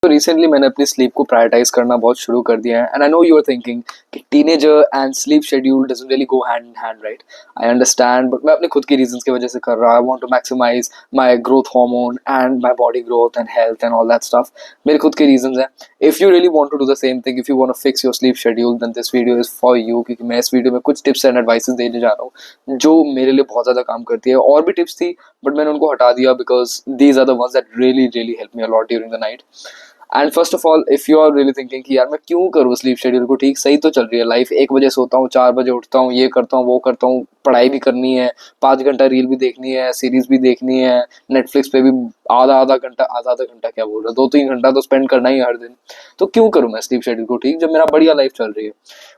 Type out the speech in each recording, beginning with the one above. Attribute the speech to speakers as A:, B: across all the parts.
A: तो रिसेंटली मैंने अपनी स्लीप को प्रायोरिटाइज करना बहुत शुरू कर दिया है and I know you are thinking कि teenager and sleep schedule doesn't really go hand in hand, right? I understand, but मैं अपने खुद की रीजंस की वजह से कर रहा हूँ। I want to maximize my growth hormone and my body growth and health and all that stuff. मेरे खुद के रीजंस हैं। If you really want to do the same thing, if you want to fix your sleep schedule, then this video is for you, क्योंकि मैं इस video में कुछ tips and advices देने जा रहा हूँ जो मेरे लिए बहुत ज्यादा काम करती है। और भी टिप्स थी बट मैंने उनको हटा दिया because these are the ones that really really help me a lot during the night. And first of all, if you are really thinking कि यार मैं क्यों करूँ स्लीप शेड्यूल को ठीक, सही तो चल रही है लाइफ, 1 बजे सोता हूँ, 4 बजे उठता हूँ, ये करता हूँ, वो करता हूँ, पढ़ाई भी करनी है, 5 घंटा रील भी देखनी है, सीरीज भी देखनी है, नेटफ्लिक्स पे भी आधा आधा घंटा क्या बोल रहा, 2-3 घंटा तो स्पेंड करना ही हर दिन। तो क्यों करूँ मैं स्लीप शेड्यूल को ठीक जब मेरा बढ़िया लाइफ चल रही है?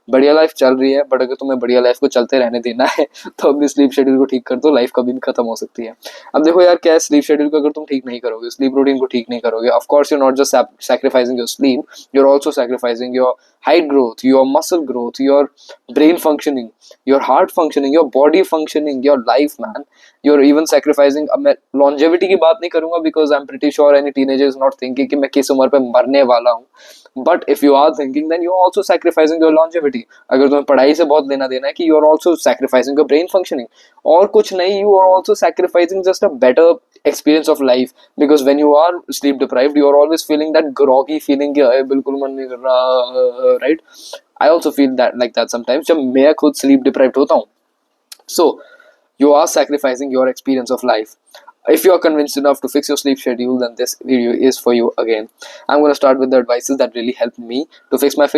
A: बढ़िया लाइफ चल रही है, बट अगर तुम्हें बढ़िया लाइफ को चलते रहने देना है तो अपनी स्लीप शेड्यूल को ठीक कर दो, लाइफ कभी भी खत्म हो सकती है। अब देखो यार, क्या है स्लीप शेड्यूल को अगर तुम ठीक नहीं करोगे, स्लीप रूटीन को ठीक नहीं करोगे, of course you not just sacrificing your sleep, you're also sacrificing your height growth, your muscle growth, your brain functioning, your heart functioning, your body functioning, your life, man. You're even sacrificing, अब मैं longevity की बात नहीं करूंगा because I'm pretty sure any teenager is not thinking कि मैं किस उम्र पे मरने वाला हूँ, but if you are thinking then you're also sacrificing your longevity। अगर तुम्हें पढ़ाई से बहुत लेना देना है कि you're also sacrificing your brain functioning, और कुछ नहीं, you are also sacrificing just a better experience of life, because when you are sleep deprived you are always feeling that groggy feeling कि अरे बिल्कुल मन नहीं कर रहा, right? I also feel that like that sometimes जब मैं खुद sleep deprived होता हूँ। So you are sacrificing your experience of life. If you are convinced enough to fix your sleep schedule, then this video is for you again. I'm going to start with the advices that really helped me to fix my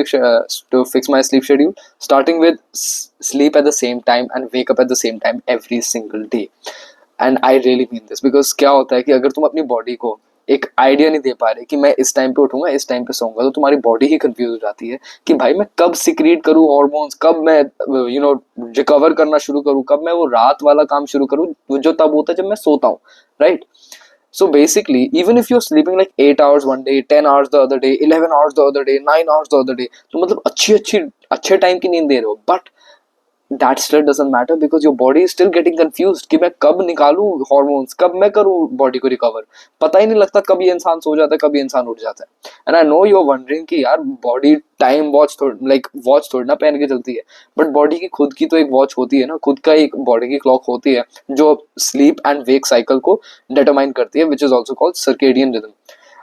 A: sleep schedule, starting with sleep at the same time and wake up at the same time every single day. And I really mean this because क्या होता है कि अगर तुम अपनी body को एक idea नहीं दे पा रहे कि मैं इस टाइम पे उठूंगा, इस टाइम पे सोऊंगा, तो तुम्हारी बॉडी ही कंफ्यूज हो जाती है कि भाई मैं कब सिक्रीट करूं हॉर्मोन्स, कब मैं रिकवर करना शुरू करूं, कब मैं वो रात वाला काम शुरू करूं जो तब होता है जब मैं सोता हूँ, right? So basically, even if you're sleeping like 8 hours one day, 10 hours the other day, 11 hours the other day, 9 hours the other day, तो मतलब अच्छे टाइम की नींद दे रहे हो, but that still doesn't matter because your body is still getting confused कि मैं कब निकालूं हॉर्मोन्स, कब मैं करूं बॉडी को रिकवर। पता ही नहीं लगता कब ये इंसान सो जाता है, कब ये इंसान उठ जाता है। And I know you are wondering कि यार बॉडी टाइम वॉच वॉच थोड़ी ना पहन के चलती है, बट बॉडी की खुद की तो एक वॉच होती है ना, खुद का एक बॉडी की क्लॉक होती है जो स्लीप एंड वेक साइकिल को डिटरमाइन करती है, which is also called circadian rhythm.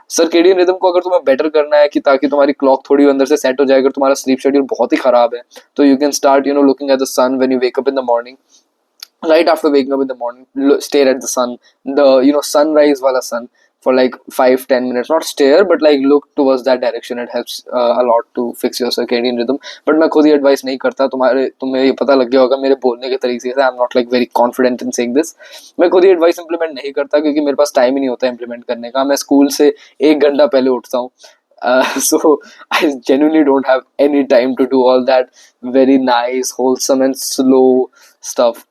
A: Circadian rhythm को अगर तुम्हें बेटर करना है कि ताकि तुम्हारी क्लॉक थोड़ी अंदर से सेट हो जाए, अगर तुम्हारा स्लीप शेड्यूल बहुत ही खराब है, तो you can start looking at the sun when you wake up in the morning. Right after waking up in the morning, stare at the sun, the sunrise wala sun for like 5-10 minutes. Not stare, but like look towards that direction. It helps a lot to fix your circadian rhythm. But मैं खुद ही advice नहीं करता, तुम्हें ये पता लग गया होगा मेरे बोलने के तरीके से। आई am not like very confident in saying this. मैं खुद ही एडवाइस इंप्लीमेंट नहीं करता क्योंकि मेरे पास टाइम ही नहीं होता इंप्लीमेंट करने का। मैं स्कूल से 1 घंटा पहले उठता हूँ, so I genuinely don't have any time to do all that very nice, wholesome and slow stuff.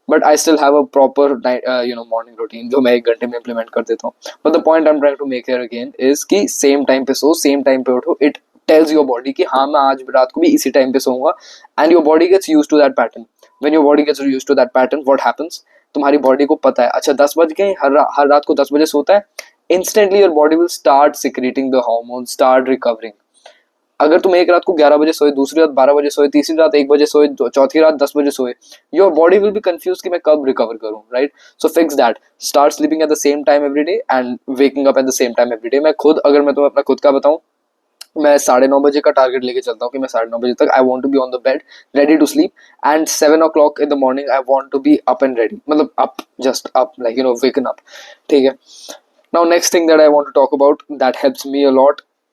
A: But I still have a proper morning routine जो मैं 1 घंटे में इम्प्लीमेंट कर देता हूँ। But the point I am trying to make here again is कि same time पे सो, सेम टाइम पे उठो। इट टेल्स योर बॉडी कि हाँ मैं आज रात को भी इसी टाइम पे सोऊंगा, and your body gets used to that pattern. When your body gets used to that pattern, what happens, तुम्हारी बॉडी को पता है अच्छा 10 बज गए, हर रात को 10 बजे सोता है, instantly your body will start secreting the hormone, start recovering. अगर तुम एक रात को 11 बजे सोए, दूसरी रात 12 बजे सोए, तीसरी रात 1 बजे सोए, चौथी रात 10 बजे सोए, your body will be confuse कि मैं कब रिकवर करूं, right? So fix that, start sleeping at the same time every day and waking up at the same time every day. अगर मैं तुम्हें अपना खुद का बताऊं, मैं 9:30 बजे का टारगेट लेके चलता हूँ कि मैं 9:30 बजे तक I want to be on the bed ready to sleep, and 7 o'clock in the morning I want to be up and ready, मतलब up, just up, like woken up, ठीक है? Now next thing that I want to talk about that helps me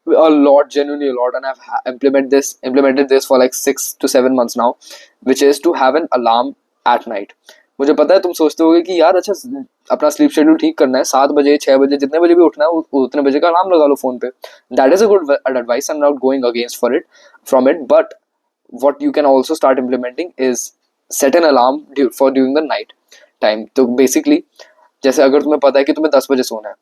A: genuinely a lot, and I've implemented this for like 6 to 7 months now, which is to have an alarm at night. मुझे पता है तुम सोचते होगे कि यार अच्छा अपना स्लीप शेड्यूल ठीक करना है, 7 बजे 6 बजे जितने बजे भी उठना है उतने बजे का अलार्म लगा लो फोन पे। That is a good advice, I am not going against from it, but what you can also start implementing is set an alarm for during the night time। तो बेसिकली जैसे अगर तुम्हें पता है कि तुम्हें 10 बजे सोना है,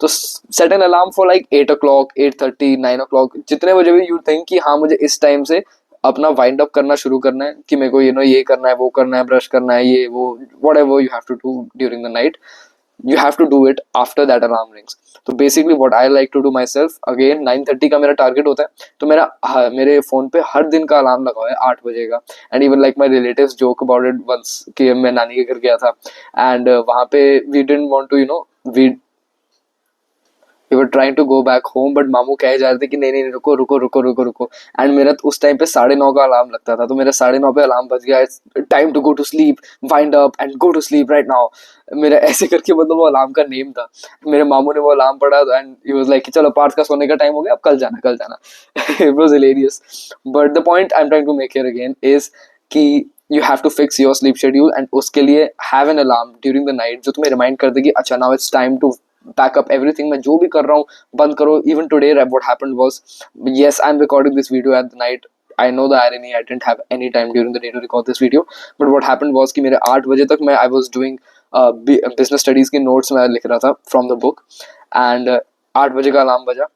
A: तो set an alarm for like 8 o'clock, 8:30, 9 o'clock, जितने बजे भी यू थिंक कि हाँ मुझे इस टाइम से अपना वाइंड अप करना शुरू करना है, कि मेरे को ये करना है, वो करना है, ब्रश करना है, ये वो, whatever you have to do during the night, you have to do it after that alarm rings. तो basically what I like to do myself, again 9:30 का मेरा टारगेट होता है, तो मेरे फोन पे हर दिन का अलार्म लगा हुआ है 8 बजे का. And even like my relatives joke about it once कि मैं नानी के घर गया था एंड वहाँ पे we didn't want to we were trying to go back home, but मामू कह जा रहे थे कि नहीं नहीं रुको रुको रुको रुको रुको. एंड मेरा उस टाइम पे 9:30 का अलार्म लगता था, तो मेरा 9:30 पे अलार्म बज गया, time to go to sleep, wind up and go to sleep right now. मेरा ऐसे करके मतलब वो अलार्म का नेम था. मेरे मामू ने वो अलार्म पढ़ा एंड ही वाज लाइक चलो पार्थ का सोने का टाइम हो गया, अब कल जाना कल जाना. It was hilarious. But the point I am trying to make here again is कि you have to fix your sleep schedule, and उसके लिए have an alarm during the night जो तुम्हें रिमाइंड कर देगी अच्छा now it's time to pack up everything. मैं जो भी कर रहा हूँ बंद करो. Even today what happened was, yes, I'm recording this video at the night. I know the irony, I didn't have any time during the day to record this video, but what happened was कि मेरे 8 बजे तक I was doing business studies के notes मैं लिख रहा था from the book, and 8 बजे का अलार्म बजा,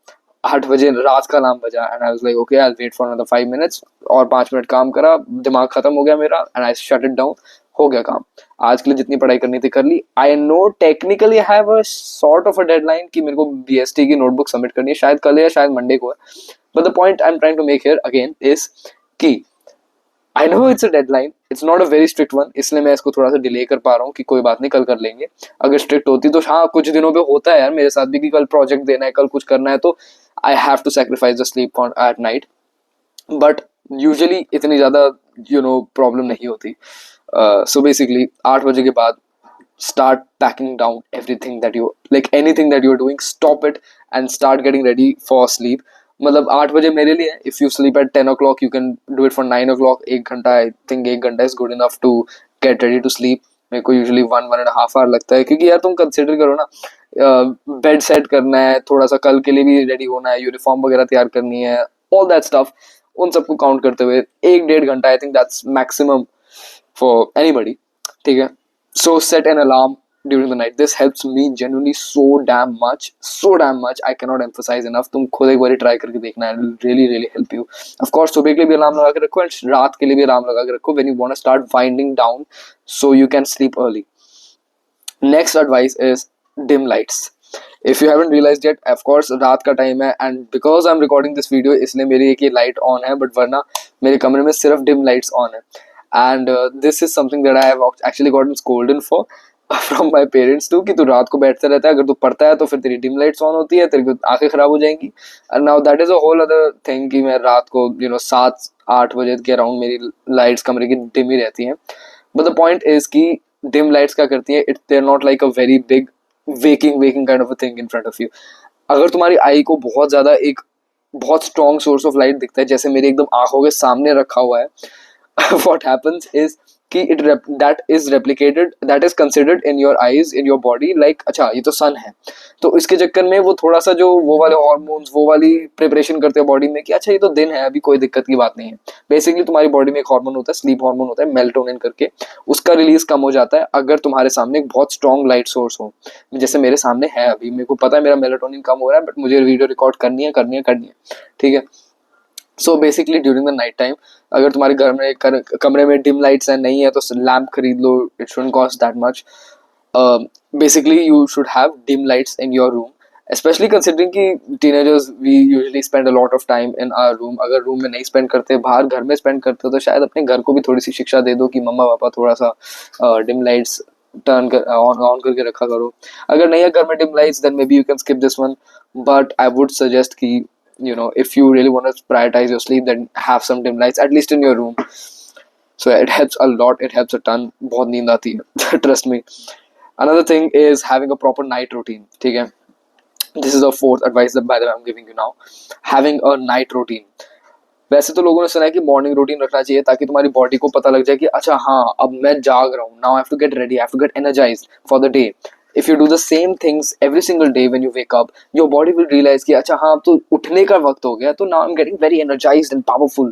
A: 8 बजे रात का अलार्म बजा, and I was like okay I'll wait for another 5 minutes, और 5 मिनट काम करा, दिमाग खत्म हो गया मेरा, and I shut it down. हो गया काम. आज के लिए जितनी पढ़ाई करनी थी कर ली. I know technically I have a sort of a deadline कि मेरे को बीएसटी की नोटबुक सबमिट करनी है, शायद कल या शायद मंडे को है. But the point I am trying to make here again is कि I know it's a deadline, it's not a very strict one, इसलिए मैं इसको थोड़ा सा डिले कर पा रहा हूँ कि कोई बात नहीं कल कर लेंगे. अगर स्ट्रिक्ट होती तो हाँ कुछ दिनों पे होता है यार मेरे साथ भी कि कल प्रोजेक्ट देना है, कल कुछ करना है, तो I have to sacrifice the sleep at night. But usually इतनी ज्यादा प्रॉब्लम नहीं होती. So basically 8 बजे के बाद start packing down everything that you like, anything that you're doing, stop it and start getting ready for sleep. मतलब 8 बजे मेरे लिए, if you sleep at 10 o'clock you can do it for 9 o'clock. 1 घंटा, I think 1 घंटा is good enough to get ready to sleep. मेरे को usually 1.5 hour लगता है, क्योंकि यार तुम कंसिडर करो ना, बेड सेट करना है, थोड़ा सा कल के लिए भी रेडी होना है, यूनिफॉर्म वगैरह तैयार करनी है, ऑल दैट स्टफ, उन सबको काउंट करते हुए 1-1.5 घंटा, I think that's maximum for anybody. ठीक है. So set an alarm during the night. This helps me genuinely so damn much. I cannot emphasize enough. तुम खुद एक बार ट्राई करके देखना, it will really really help you. Of course सुबह के लिए भी अलार्म लगा के रखो and रात के लिए भी अलार्म लगा के रखो when you want to start winding down so you can sleep early. Next advice is dim lights. If you haven't realized yet, of course रात का टाइम है and because I'm recording this video इसलिए मेरी एक ये light on है, but वरना मेरे कमरे में सिर्फ डिम लाइट्स ऑन है. And this is something that I have actually gotten scolded for from my parents too, कि तू रात को बैठता रहता है, अगर तू पढ़ता है तो फिर तेरी डिम लाइट्स ऑन होती है, तेरे को आंखें खराब हो जाएंगी. and now that is a whole other thing कि मैं रात को 7-8 बजे के अराउंड मेरी लाइट्स कमरे की डिम ही रहती हैं. but the point is कि डिम लाइट्स क्या करती है, they are not like a very big waking kind of a thing in front of you. अगर तुम्हारी आई को बहुत ज्यादा एक बहुत स्ट्रॉन्ग सोर्स ऑफ लाइट दिखता है, जैसे मेरी एकदम आंखों के सामने रखा हुआ है, what happens is कि that is considered in your eyes, in your body like अच्छा ये तो सन है, तो इसके चक्कर में वो थोड़ा सा जो वो वाले हार्मोन्स, वो वाली प्रिपरेशन करते हैं बॉडी में कि अच्छा ये तो दिन है, अभी कोई दिक्कत की बात नहीं है. बेसिकली तुम्हारी बॉडी में एक हार्मोन होता है, स्लीप हार्मोन होता है, मेलाटोनिन करके, उसका रिलीज कम हो जाता है अगर तुम्हारे सामने एक बहुत स्ट्रॉन्ग लाइट सोर्स हो, जैसे मेरे सामने है अभी. मेरे को पता है मेरा मेलाटोनिन कम हो रहा है, बट मुझे वीडियो रिकॉर्ड करनी है. ठीक है. So basically during the night time अगर तुम्हारे घर में कमरे में डिम लाइट्स है, नहीं है, तो लैम्प खरीद लो. It shouldn't cost that much. Basically you should have dim lights in your room, especially considering कि teenagers we usually spend a lot of time in our room. अगर रूम में नहीं स्पेंड करते, बाहर घर में स्पेंड करते हो, तो शायद अपने घर को भी थोड़ी सी शिक्षा दे दो कि मम्मा पापा थोड़ा सा डिम लाइट्स टर्न कर ऑन करके रखा करो. अगर नहीं है घर में dim lights, then maybe you can skip this one, but I would suggest कि if you really want to prioritize your sleep, then have some dim lights at least in your room. So it helps a lot, it helps a ton. बहुत नींद आती है trust me. Another thing is having a proper night routine. ठीक है. This is the fourth advice that by the way I'm giving you now. Having a night routine. वैसे तो लोगों ने सुना है कि मॉर्निंग रूटीन रखना चाहिए ताकि तुम्हारी बॉडी को पता लग जाए कि अच्छा हाँ अब मैं जाग रहा हूँ, now I have to get ready, I have to get energized for the day. If you do the same things every single day when you wake up, your body will realize कि अच्छा हाँ अब तो उठने का वक्त हो गया, तो now I'm getting very energized and powerful.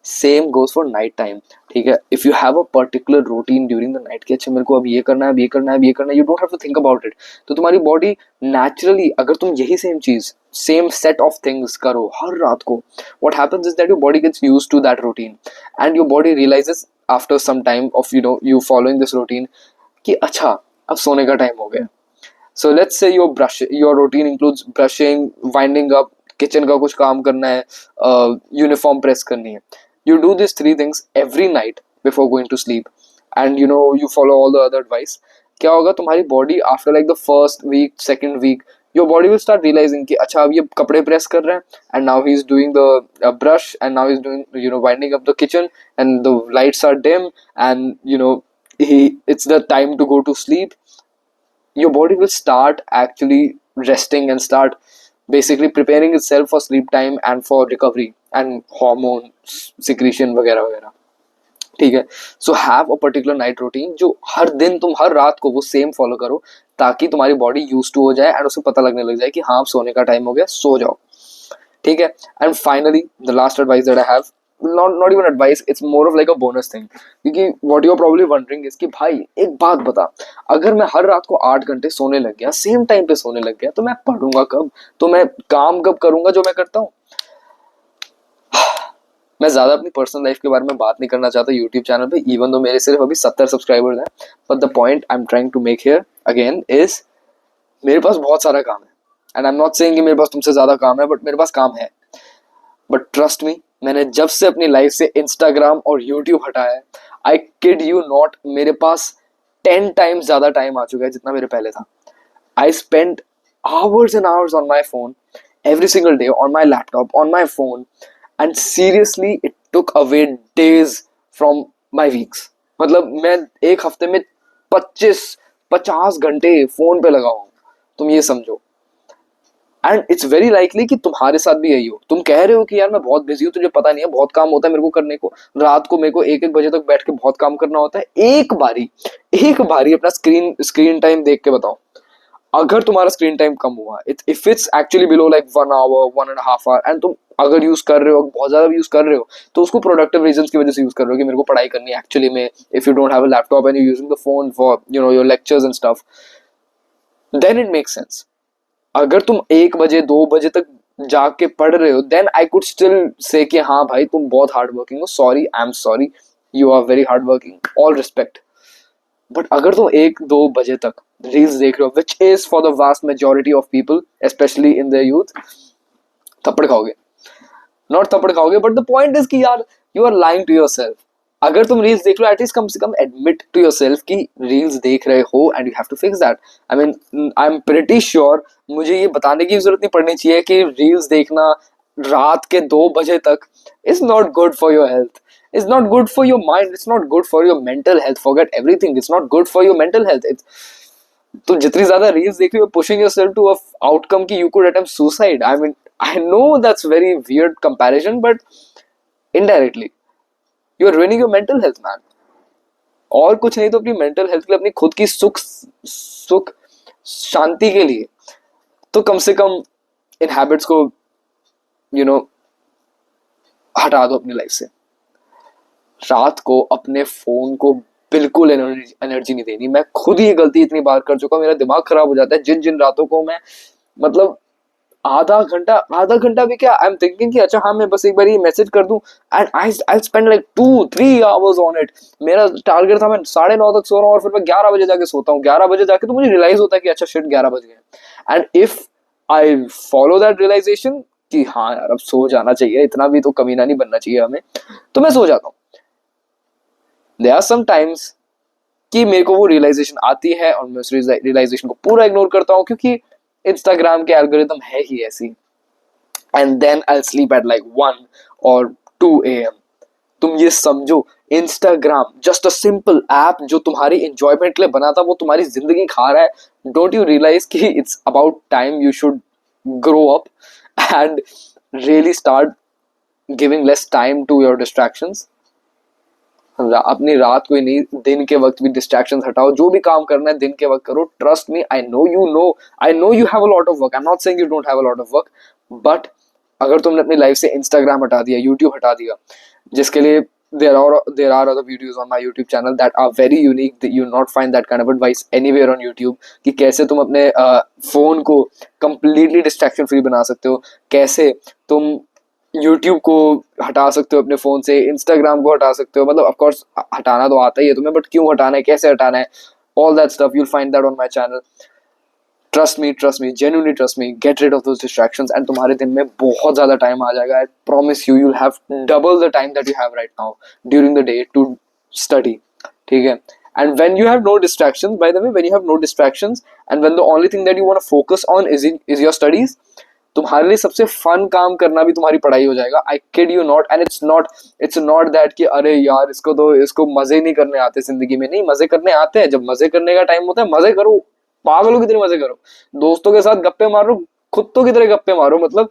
A: Same goes for night time. ठीक है. If you have a particular routine during the night कि अच्छा मेरे को अब ये करना है, अब ये करना है, अब ये करना है, you don't have to think about it. तो तुम्हारी body naturally अगर तुम यही same चीज, same set of things करो हर रात को, what happens is that your body gets used to that routine and your body realizes after some time of you following this routine कि अच्छा अब सोने का टाइम हो गया. So let's say your routine includes brushing, winding up, kitchen का कुछ काम करना है, यूनिफॉर्म प्रेस करनी है. You do these three things every night before going to sleep, and you follow all the other advice. क्या होगा, तुम्हारी body after like the first week, second week, your body will start realizing कि अच्छा अब ये कपड़े press कर रहे हैं, and now he is doing the brush, and now is doing winding up the kitchen, and the lights are dim, and it's the time to go to sleep. Your body will start actually resting and start basically preparing itself for sleep time and for recovery and hormone secretion वगैरह वगैरह. ठीक है. So have a particular night routine जो हर दिन तुम हर रात को वो सेम फॉलो करो, ताकि तुम्हारी बॉडी यूज टू हो जाए एंड उसे पता लगने लग जाए कि हाँ सोने का टाइम हो गया, सो जाओ. ठीक है. And finally the last advice that I have, not even advice, it's more of like a bonus thing, क्योंकि what you're probably wondering is कि भाई एक बात बता, अगर मैं हर रात को 8 घंटे सोने लग गया, सेम टाइम पे सोने लग गया, तो मैं पढ़ूंगा कब, तो मैं काम कब करूंगा जो मैं करता हूँ. मैं ज्यादा अपनी पर्सनल लाइफ के बारे में बात नहीं करना चाहता यूट्यूब चैनल पे, इवन दो मेरे सिर्फ अभी 70 सब्सक्राइबर्स हैं, but the point I am trying to make here again is, मेरे पास बहुत सारा काम है, and I am not saying कि मेरे पास तुमसे ज्यादा काम है, बट मेरे पास काम है. बट ट्रस्ट मी, मैंने जब से अपनी लाइफ से इंस्टाग्राम और यूट्यूब हटाया है, आई किड यू नॉट, मेरे पास 10 टाइम्स ज्यादा टाइम आ चुका है जितना मेरे पहले था. I spend hours and hours on my phone every single day, on my laptop, on my phone, and seriously it took away days from my weeks. मतलब मैं एक हफ्ते में 25-50 घंटे फोन पे लगा हूँ, तुम ये समझो. एंड इट्स वेरी लाइकली कि तुम्हारे साथ भी यही हो. तुम कह रहे हो कि यार मैं बहुत बिजी हूँ, तुझे पता नहीं है, बहुत काम होता है मेरे को करने को, रात को मेरे को 1-1 बजे तक बैठ के बहुत काम करना होता है. एक बारी अपना स्क्रीन टाइम देख के बताओ, अगर तुम्हारा स्क्रीन टाइम कम हुआ, if it's actually below like 1 hour, 1.5 hour, and तुम अगर यूज कर रहे हो, बहुत ज्यादा यूज कर रहे हो, तो उसको प्रोडक्टिव रीजंस की वजह से यूज कर रहे हो कि मेरे को पढ़ाई करनी है एक्चुअली में. If you don't have a laptop and you using the phone for your lectures and stuff, then it makes sense. अगर तुम 1 बजे 2 बजे तक जाग के पढ़ रहे हो, then I could still say कि हाँ भाई तुम बहुत हार्ड वर्किंग हो, sorry, I am sorry, you are very hard working, all respect. But अगर तुम 1-2 बजे तक रील्स देख रहे हो, which is for the vast majority of people specially in the youth, थप्पड़ खाओगे. नॉट थप्पड़ खाओगे, बट द पॉइंट इज कि यार you are lying to yourself. अगर तुम रील्स देख लो, एटलीस्ट कम से कम एडमिट टू योर सेल्फ कि रील्स देख रहे हो and you have to fix that. I mean I am pretty sure मुझे ये बताने की जरूरत नहीं पड़नी चाहिए कि रील्स देखना रात के 2 बजे तक is not good for your health, it's not good for your mind, it's not good for your mental health, forget everything, it's not good for your mental health. तो जितनी ज्यादा रील्स देख रही हो, pushing yourself to a outcome कि you could attempt suicide. I mean, I know that's very weird comparison, but indirectly you are ruining your mental health, man. और कुछ नहीं तो अपनी mental health के लिए, अपनी खुद की सुख शांति के लिए तो कम से कम इन हैबिट्स को हटा दो अपनी लाइफ से. रात को अपने फोन को बिल्कुल एनर्जी नहीं देनी. मैं खुद ही गलती इतनी बार कर चुका हूं, मेरा दिमाग खराब हो जाता है जिन रातों को मैं मतलब आधा घंटा भी क्या, आई एम थिंकिंग कि अच्छा हाँ मैं बस एक बार ये मैसेज कर दूं, and I spend like 2-3 hours on it. मेरा टारगेट था मैं 9:30 तक सो रहा हूँ और फिर मैं 11 बजे जाके सोता हूँ. 11 बजे जाके तो मुझे रियलाइज होता है कि अच्छा शिट 11 बज गए. And if I follow that realization कि हाँ यार अब सो जाना चाहिए, इतना भी तो कमीना नहीं बनना चाहिए हमें, तो मैं सो जाता हूँ. There are some times कि मेरे को वो रियलाइजेशन आती है और मैं उस रियलाइजेशन को पूरा इग्नोर करता हूँ क्योंकि इंस्टाग्राम के एल्गोरिथम है ही ऐसी. And then I sleep at like 1 और 2 AM. तुम ये समझो, Instagram just a simple app जो तुम्हारी एंजॉयमेंट के लिए बना था, वो तुम्हारी जिंदगी खा रहा है. डोंट यू रियलाइज कि it's about time you should grow up and really start giving less time to your distractions. अपनी रात को ही नहीं, दिन के वक्त भी डिस्ट्रैक्शंस हटाओ. जो भी काम करना है दिन के वक्त करो. Trust me, I know you have a lot of work. I am not saying you don't have a lot of work, but अगर तुमने अपनी लाइफ से इंस्टाग्राम हटा दिया, यूट्यूब हटा दिया, जिसके लिए there are other videos on my YouTube channel that are very unique, that you not find that kind of advice anywhere on YouTube कि कैसे तुम अपने फोन को completely distraction free बना सकते हो, कैसे तुम YouTube को हटा सकते हो अपने फोन से, Instagram को हटा सकते हो. मतलब ऑफ कोर्स हटाना तो आता ही है तुम्हें, बट क्यों हटाना है, कैसे हटाना है, all that stuff you'll find that on my channel. Trust me genuinely trust me, get rid of those distractions and तुम्हारे दिन में बहुत ज्यादा टाइम आ जाएगा. I promise you, you'll have double the time that you have right now during the day to study. ठीक है. And when you have no distractions, by the way, when you have no distractions and when the only thing that you want to focus on is your studies, तुम्हारे लिए सबसे fun काम करना भी तुम्हारी पढ़ाई हो जाएगा. I kid you not. And it's not that कि अरे यार इसको मजे नहीं करने आते जिंदगी में. नहीं, मजे करने आते हैं. जब मजे करने का टाइम होता है मजे करो, पागलों की तरह मजे करो, दोस्तों के साथ गप्पे मारो, कुत्तों की तरह गप्पे मारो, मतलब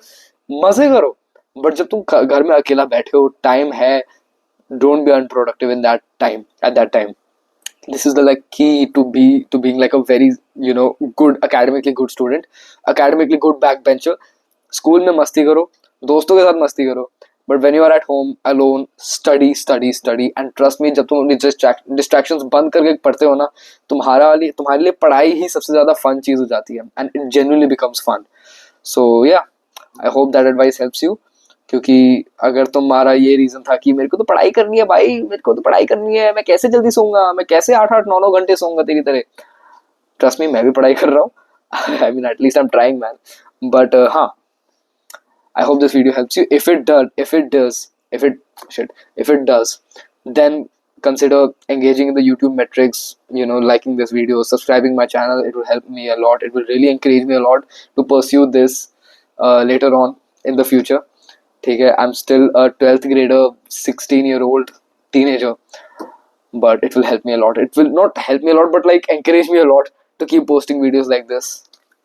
A: मजे करो. बट जब तुम घर में अकेला बैठे हो, टाइम है, don't be unproductive in that time, at that time. This is the like key to being like a very good academically good student, academically good backbencher. School में मस्ती करो, दोस्तों के साथ मस्ती करो, but when you are at home alone, study study study. And trust me, जब तुम अपनी डिस्ट्रैक्शंस बंद करके पढ़ते हो ना, तुम्हारे लिए पढ़ाई ही सबसे ज्यादा फन चीज हो जाती है. And it genuinely becomes fun. So yeah, I hope that advice helps you. क्योंकि अगर तुम्हारा ये रीजन था कि मेरे को तो पढ़ाई करनी है भाई, मेरे को तो पढ़ाई करनी है, मैं कैसे जल्दी सोऊंगा, मैं कैसे 8-8 9-9 घंटे सोऊंगा तेरी तरह, ट्रस्ट मी, मैं भी पढ़ाई कर रहा हूँ. I mean at least I am trying man. But हाँ, I hope this video helps you. If it does, then consider engaging in the YouTube metrics, liking this video, subscribing my channel. It will help me a lot. It will really encourage me a lot to pursue this later on in the future. ठीक है, I'm still a 12th grader, 16-year-old teenager, but it will help me a lot. It will not help me a lot, but like encourage me a lot to keep posting videos like this.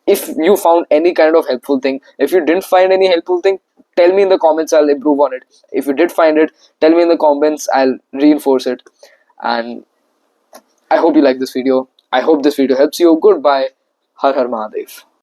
A: If you found any kind of helpful thing, if you didn't find any helpful thing, tell me in the comments, I'll improve on it. If you did find it, tell me in the comments, I'll reinforce it. And I hope you like this video. I hope this video helps you. Goodbye. Har Har Mahadev.